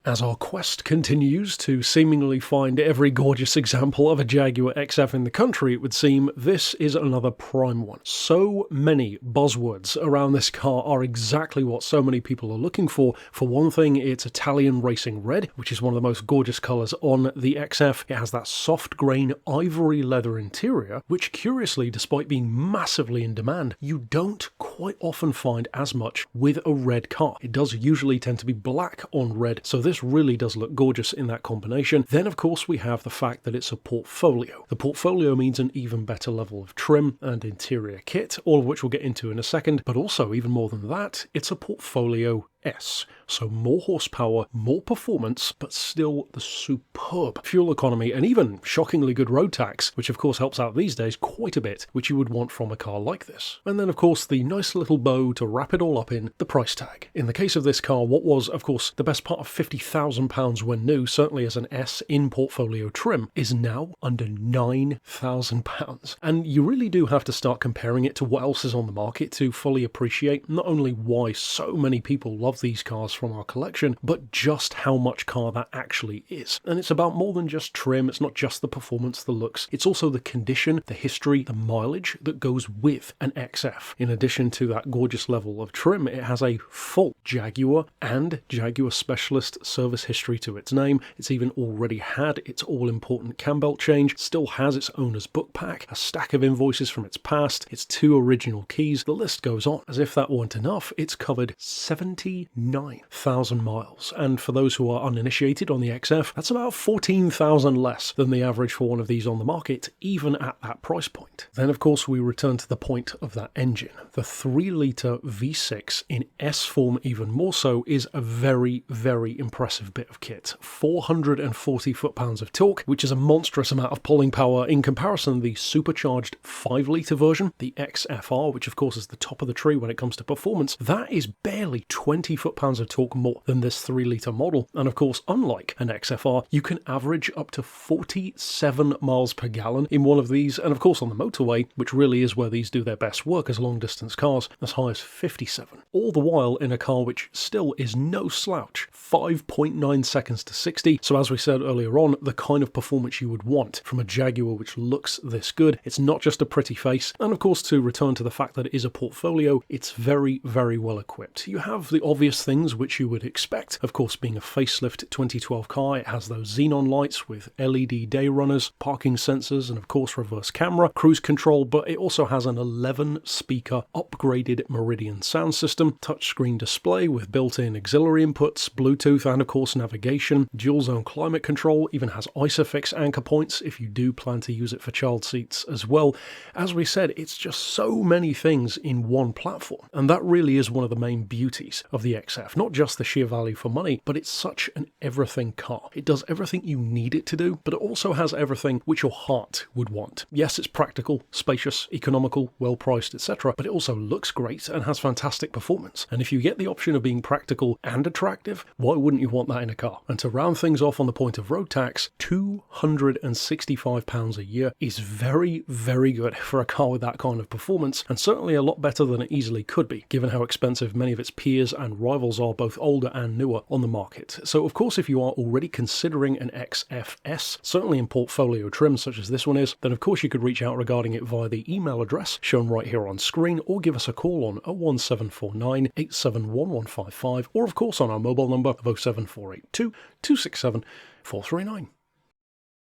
As our quest continues to seemingly find every gorgeous example of a Jaguar XF in the country, it would seem, this is another prime one. So many buzzwords around this car are exactly what so many people are looking for. For one thing, it's Italian racing red, which is one of the most gorgeous colours on the XF. It has that soft grain ivory leather interior, which curiously, despite being massively in demand, you don't quite often find as much with a red car. It does usually tend to be black on red, so this really does look gorgeous in that combination. Then of course we have the fact that it's a portfolio. The portfolio means an even better level of trim and interior kit, all of which we'll get into in a second, but also even more than that, it's a portfolio S. So more horsepower, more performance, but still the superb fuel economy and even shockingly good road tax, which of course helps out these days quite a bit, which you would want from a car like this. And then of course the nice little bow to wrap it all up in, the price tag. In the case of this car, what was of course the best part of £50,000 when new, certainly as an S in portfolio trim, is now under £9,000. And you really do have to start comparing it to what else is on the market to fully appreciate not only why so many people love these cars from our collection, but just how much car that actually is. And it's about more than just trim, it's not just the performance, the looks, it's also the condition, the history, the mileage that goes with an XF. In addition to that gorgeous level of trim, it has a full Jaguar and Jaguar Specialist service history to its name. It's even already had its all-important cam belt change, still has its owner's book pack, a stack of invoices from its past, its 2 original keys, the list goes on. As if that weren't enough, it's covered 79,000 miles, and for those who are uninitiated on the XF, that's about 14,000 less than the average for one of these on the market, even at that price point. Then of course we return to the point of that engine. The 3-litre V6 in S form even more so is a very, very impressive bit of kit. 440 foot-pounds of torque, which is a monstrous amount of pulling power in comparison to the supercharged 5-litre version, the XFR, which of course is the top of the tree when it comes to performance. That is barely 20 foot-pounds of torque more than this 3-litre model, and of course unlike an XFR, you can average up to 47 miles per gallon in one of these, and of course on the motorway, which really is where these do their best work as long-distance cars, as high as 57. All the while in a car which still is no slouch, 5.9 seconds to 60, so as we said earlier on, the kind of performance you would want from a Jaguar which looks this good. It's not just a pretty face, and of course to return to the fact that it is a portfolio, it's very, very well equipped. You have the obvious things which you would expect, of course being a facelift 2012 car, it has those xenon lights with LED day runners, parking sensors, and of course reverse camera, cruise control, but it also has an 11-speaker upgraded Meridian sound system, touchscreen display with built-in auxiliary inputs, Bluetooth, and of course navigation, dual zone climate control, even has ISOFIX anchor points if you do plan to use it for child seats as well. As we said, it's just so many things in one platform, and that really is one of the main beauties of the XF. Not just the sheer value for money, but it's such an everything car. It does everything you need it to do, but it also has everything which your heart would want. Yes, it's practical, spacious, economical, well priced, etc., but it also looks great and has fantastic performance. And if you get the option of being practical and attractive, why wouldn't you want that in a car? And to round things off on the point of road tax, £265 a year is very, very good for a car with that kind of performance, and certainly a lot better than it easily could be, given how expensive many of its peers and rivals are, both older and newer, on the market. So of course if you are already considering an XFS, certainly in portfolio trim such as this one is, then of course you could reach out regarding it via the email address shown right here on screen, or give us a call on 01749 871155, or of course on our mobile number of 07482 267 439.